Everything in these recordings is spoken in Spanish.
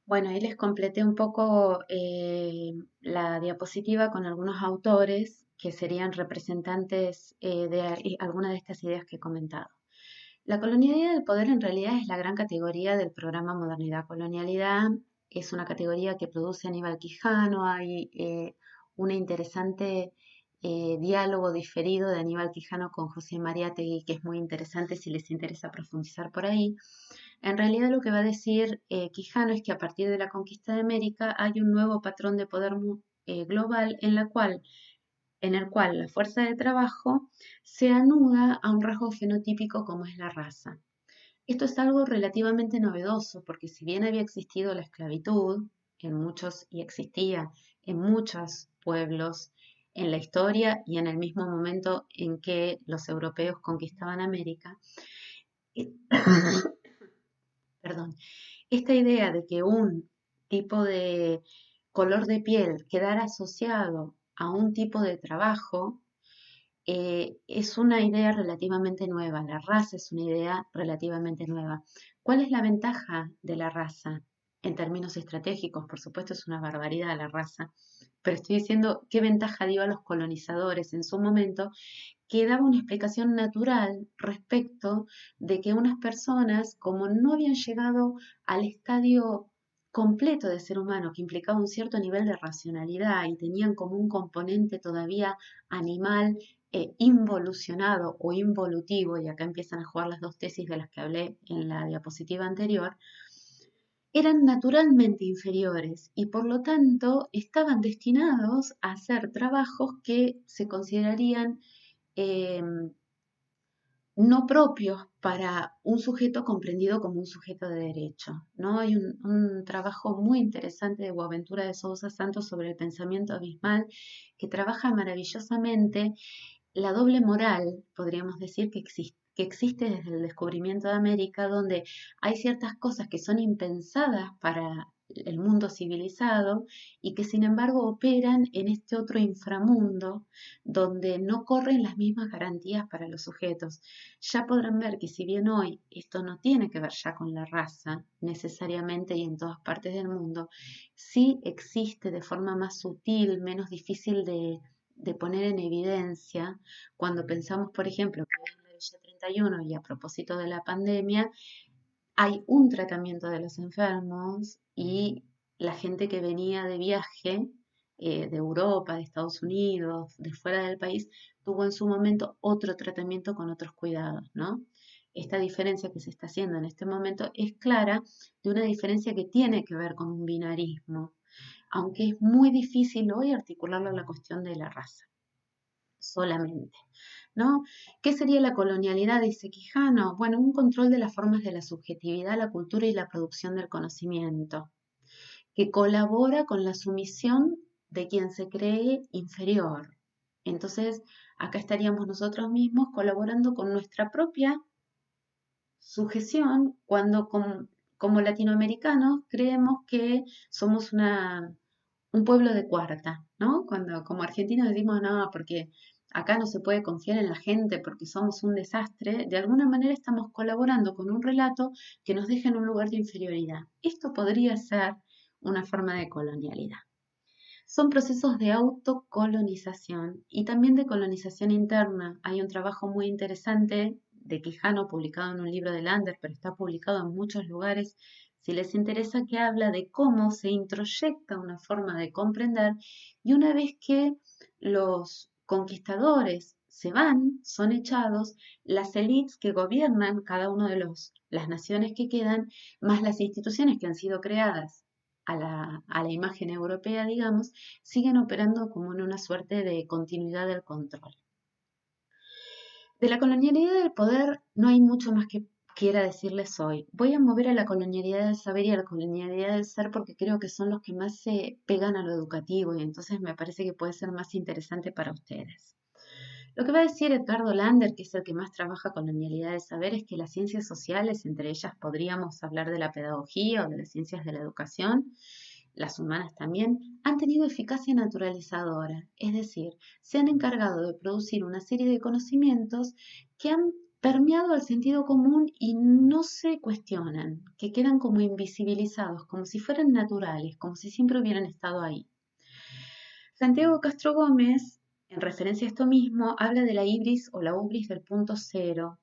Bueno, ahí les completé un poco la diapositiva con algunos autores que serían representantes de alguna de estas ideas que he comentado. La colonialidad del poder en realidad es la gran categoría del programa Modernidad Colonialidad. Es una categoría que produce Aníbal Quijano. Hay un interesante diálogo diferido de Aníbal Quijano con José Mariátegui, que es muy interesante si les interesa profundizar por ahí. En realidad lo que va a decir Quijano es que a partir de la conquista de América hay un nuevo patrón de poder global en el cual la fuerza de trabajo se anuda a un rasgo genotípico como es la raza. Esto es algo relativamente novedoso porque si bien había existido la esclavitud en muchos y existía en muchos pueblos en la historia y en el mismo momento en que los europeos conquistaban América, eh, perdón, esta idea de que un tipo de color de piel quedara asociado a un tipo de trabajo es una idea relativamente nueva. La raza es una idea relativamente nueva. ¿Cuál es la ventaja de la raza? En términos estratégicos, por supuesto, es una barbaridad la raza, pero estoy diciendo qué ventaja dio a los colonizadores en su momento, que daba una explicación natural respecto de que unas personas, como no habían llegado al estadio completo de ser humano, que implicaba un cierto nivel de racionalidad y tenían como un componente todavía animal involucionado o involutivo, y acá empiezan a jugar las dos tesis de las que hablé en la diapositiva anterior, eran naturalmente inferiores y por lo tanto estaban destinados a hacer trabajos que se considerarían eh, no propios para un sujeto comprendido como un sujeto de derecho, ¿no? Hay un trabajo muy interesante de Boaventura de Sousa Santos sobre el pensamiento abismal que trabaja maravillosamente la doble moral, podríamos decir, que existe desde el descubrimiento de América, donde hay ciertas cosas que son impensadas para el mundo civilizado y que sin embargo operan en este otro inframundo donde no corren las mismas garantías para los sujetos. Ya podrán ver que si bien hoy esto no tiene que ver ya con la raza necesariamente y en todas partes del mundo, sí existe de forma más sutil, menos difícil de poner en evidencia cuando pensamos, por ejemplo, que en la Villa 31 y a propósito de la pandemia, hay un tratamiento de los enfermos y la gente que venía de viaje de Europa, de Estados Unidos, de fuera del país, tuvo en su momento otro tratamiento con otros cuidados, ¿no? Esta diferencia que se está haciendo en este momento es clara de una diferencia que tiene que ver con un binarismo, aunque es muy difícil hoy articularlo a la cuestión de la raza solamente, ¿no? ¿Qué sería la colonialidad? Dice Quijano. Bueno, un control de las formas de la subjetividad, la cultura y la producción del conocimiento, que colabora con la sumisión de quien se cree inferior. Entonces, acá estaríamos nosotros mismos colaborando con nuestra propia sujeción cuando como latinoamericanos creemos que somos un pueblo de cuarta, ¿no? Cuando como argentinos decimos, no, porque acá no se puede confiar en la gente porque somos un desastre, de alguna manera estamos colaborando con un relato que nos deja en un lugar de inferioridad. Esto podría ser una forma de colonialidad. Son procesos de autocolonización y también de colonización interna. Hay un trabajo muy interesante de Quijano publicado en un libro de Lander, pero está publicado en muchos lugares, si les interesa, que habla de cómo se introyecta una forma de comprender y una vez que los conquistadores se van, son echados, las élites que gobiernan cada uno de las naciones que quedan, más las instituciones que han sido creadas a la imagen europea, digamos, siguen operando como en una suerte de continuidad del control. De la colonialidad del poder no hay mucho más que quiera decirles hoy. Voy a mover a la colonialidad del saber y a la colonialidad del ser porque creo que son los que más se pegan a lo educativo y entonces me parece que puede ser más interesante para ustedes. Lo que va a decir Edgardo Lander, que es el que más trabaja colonialidad del saber, es que las ciencias sociales, entre ellas podríamos hablar de la pedagogía o de las ciencias de la educación, las humanas también, han tenido eficacia naturalizadora, es decir, se han encargado de producir una serie de conocimientos que han permeado al sentido común y no se cuestionan, que quedan como invisibilizados, como si fueran naturales, como si siempre hubieran estado ahí. Santiago Castro Gómez, en referencia a esto mismo, habla de la ibris o la ubris del punto cero.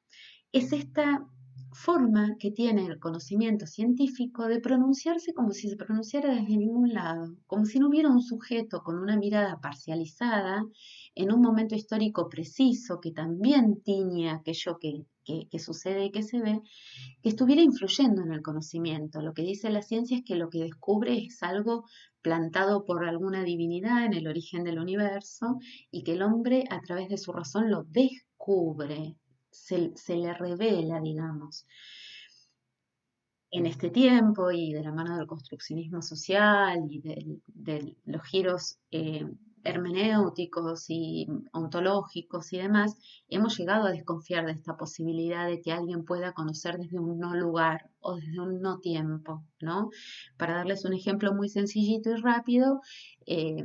Es esta forma que tiene el conocimiento científico de pronunciarse como si se pronunciara desde ningún lado, como si no hubiera un sujeto con una mirada parcializada en un momento histórico preciso que también tiñe aquello que sucede y que se ve, que estuviera influyendo en el conocimiento. Lo que dice la ciencia es que lo que descubre es algo plantado por alguna divinidad en el origen del universo y que el hombre a través de su razón lo descubre, se le revela, digamos. En este tiempo y de la mano del construccionismo social y de los giros hermenéuticos y ontológicos y demás, hemos llegado a desconfiar de esta posibilidad de que alguien pueda conocer desde un no lugar o desde un no tiempo, ¿no? Para darles un ejemplo muy sencillito y rápido,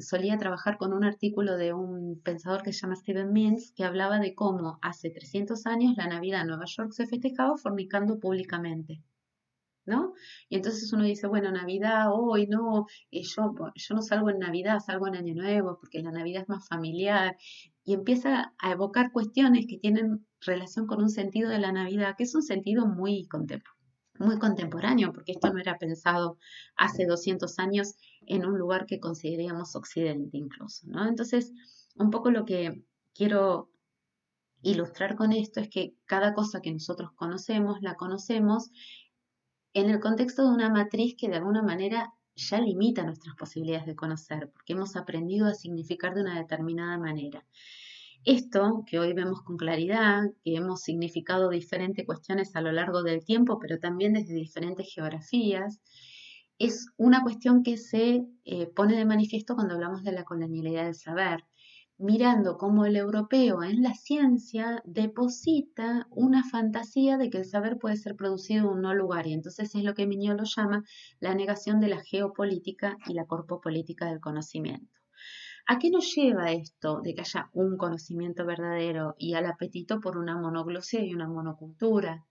solía trabajar con un artículo de un pensador que se llama Stephen Mills, que hablaba de cómo hace 300 años la Navidad en Nueva York se festejaba fornicando públicamente. ¿No? Y entonces uno dice, bueno, Navidad, hoy no, yo no salgo en Navidad, salgo en Año Nuevo, porque la Navidad es más familiar, y empieza a evocar cuestiones que tienen relación con un sentido de la Navidad, que es un sentido muy contemporáneo, porque esto no era pensado hace 200 años en un lugar que consideraríamos Occidente incluso, ¿no? Entonces, un poco lo que quiero ilustrar con esto es que cada cosa que nosotros conocemos, la conocemos en el contexto de una matriz que de alguna manera ya limita nuestras posibilidades de conocer, porque hemos aprendido a significar de una determinada manera. Esto que hoy vemos con claridad, que hemos significado diferentes cuestiones a lo largo del tiempo, pero también desde diferentes geografías, es una cuestión que se pone de manifiesto cuando hablamos de la colonialidad del saber, mirando cómo el europeo en la ciencia deposita una fantasía de que el saber puede ser producido en un no lugar, y entonces es lo que Mignolo llama la negación de la geopolítica y la corpopolítica del conocimiento. ¿A qué nos lleva esto de que haya un conocimiento verdadero y al apetito por una monoglosia y una monocultura?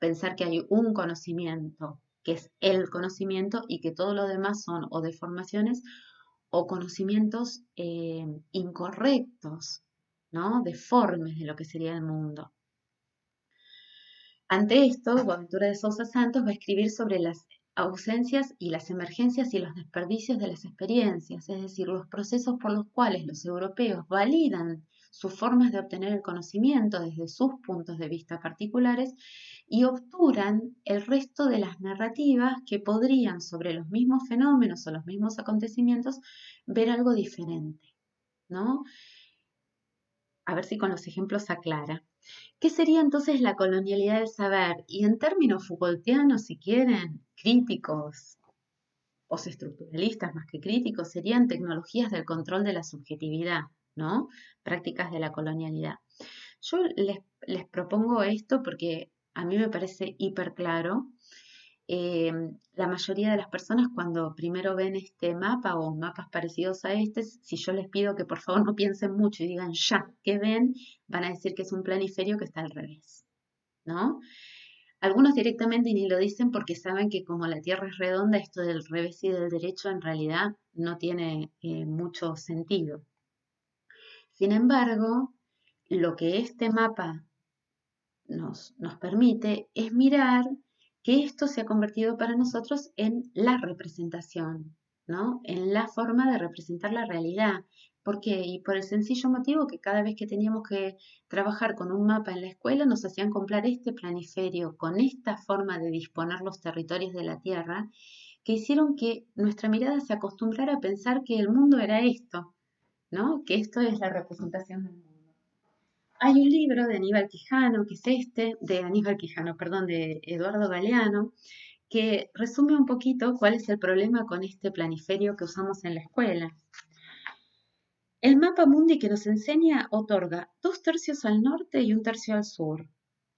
Pensar que hay un conocimiento, que es el conocimiento y que todo lo demás son o deformaciones o conocimientos incorrectos, ¿no? Deformes de lo que sería el mundo. Ante esto, Boaventura de Sousa Santos va a escribir sobre las ausencias y las emergencias y los desperdicios de las experiencias, es decir, los procesos por los cuales los europeos validan sus formas de obtener el conocimiento desde sus puntos de vista particulares y obturan el resto de las narrativas que podrían sobre los mismos fenómenos o los mismos acontecimientos ver algo diferente, ¿no? A ver si con los ejemplos aclara. ¿Qué sería entonces la colonialidad del saber? Y en términos Foucaultianos, si quieren, críticos, postestructuralistas más que críticos, serían tecnologías del control de la subjetividad, ¿no? Prácticas de la colonialidad. Yo les propongo esto porque a mí me parece hiper claro. La mayoría de las personas cuando primero ven este mapa o mapas parecidos a este, si yo les pido que por favor no piensen mucho y digan ya, ¿qué ven? Van a decir que es un planiferio que está al revés, ¿no? Algunos directamente ni lo dicen porque saben que como la Tierra es redonda, esto del revés y del derecho en realidad no tiene mucho sentido. Sin embargo, lo que este mapa nos permite es mirar que esto se ha convertido para nosotros en la representación, ¿no? En la forma de representar la realidad. ¿Por qué? Y por el sencillo motivo que cada vez que teníamos que trabajar con un mapa en la escuela nos hacían comprar este planiferio con esta forma de disponer los territorios de la Tierra, que hicieron que nuestra mirada se acostumbrara a pensar que el mundo era esto, ¿no? Que esto es la representación del mundo. Hay un libro de Aníbal Quijano, que es de Aníbal Quijano, perdón, de Eduardo Galeano, que resume un poquito cuál es el problema con este planiferio que usamos en la escuela. El mapa mundi que nos enseña otorga 2/3 al norte y 1/3 al sur.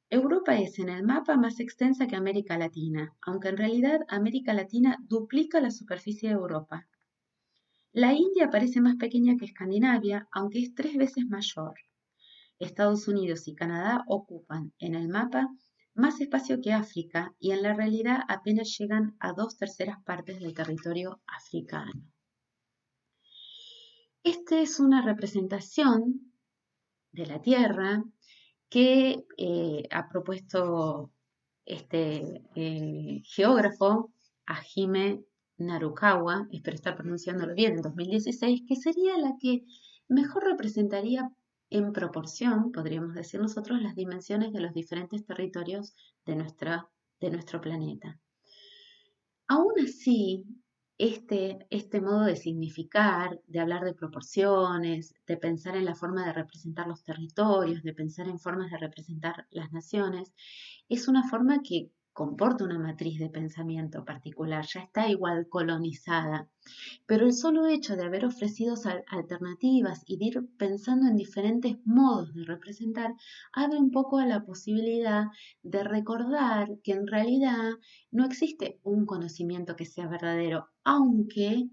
Europa es en el mapa más extensa que América Latina, aunque en realidad América Latina duplica la superficie de Europa. La India parece más pequeña que Escandinavia, aunque es 3 veces mayor. Estados Unidos y Canadá ocupan en el mapa más espacio que África y en la realidad apenas llegan a 2/3 partes del territorio africano. Esta es una representación de la Tierra que ha propuesto este geógrafo Hajime Narukawa, espero estar pronunciándolo bien, en 2016, que sería la que mejor representaría en proporción, podríamos decir nosotros, las dimensiones de los diferentes territorios de nuestro planeta. Aún así, este modo de significar, de hablar de proporciones, de pensar en la forma de representar los territorios, de pensar en formas de representar las naciones, es una forma que comporta una matriz de pensamiento particular, ya está igual colonizada. Pero el solo hecho de haber ofrecido alternativas y de ir pensando en diferentes modos de representar, abre un poco a la posibilidad de recordar que en realidad no existe un conocimiento que sea verdadero, aunque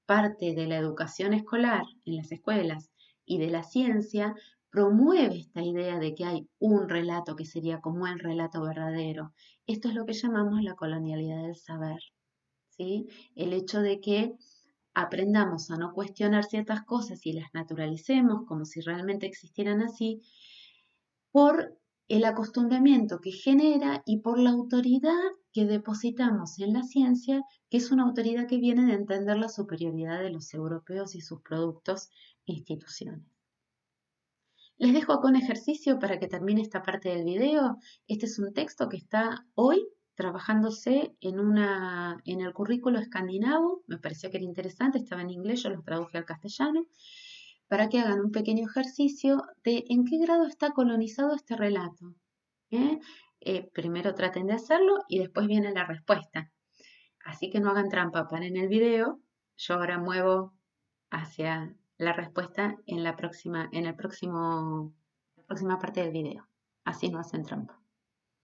parte de la educación escolar en las escuelas y de la ciencia promueve esta idea de que hay un relato que sería como el relato verdadero. Esto es lo que llamamos la colonialidad del saber, ¿sí? El hecho de que aprendamos a no cuestionar ciertas cosas y las naturalicemos como si realmente existieran así, por el acostumbramiento que genera y por la autoridad que depositamos en la ciencia, que es una autoridad que viene de entender la superioridad de los europeos y sus productos e instituciones. Les dejo acá un ejercicio para que termine esta parte del video. Este es un texto que está hoy trabajándose en el currículo escandinavo. Me pareció que era interesante, estaba en inglés, yo lo traduje al castellano, para que hagan un pequeño ejercicio de en qué grado está colonizado este relato. ¿eh? Primero traten de hacerlo y después viene la respuesta. Así que no hagan trampa, paren el video. Yo ahora muevo hacia la respuesta en la próxima parte del video. Así no hacen trampa.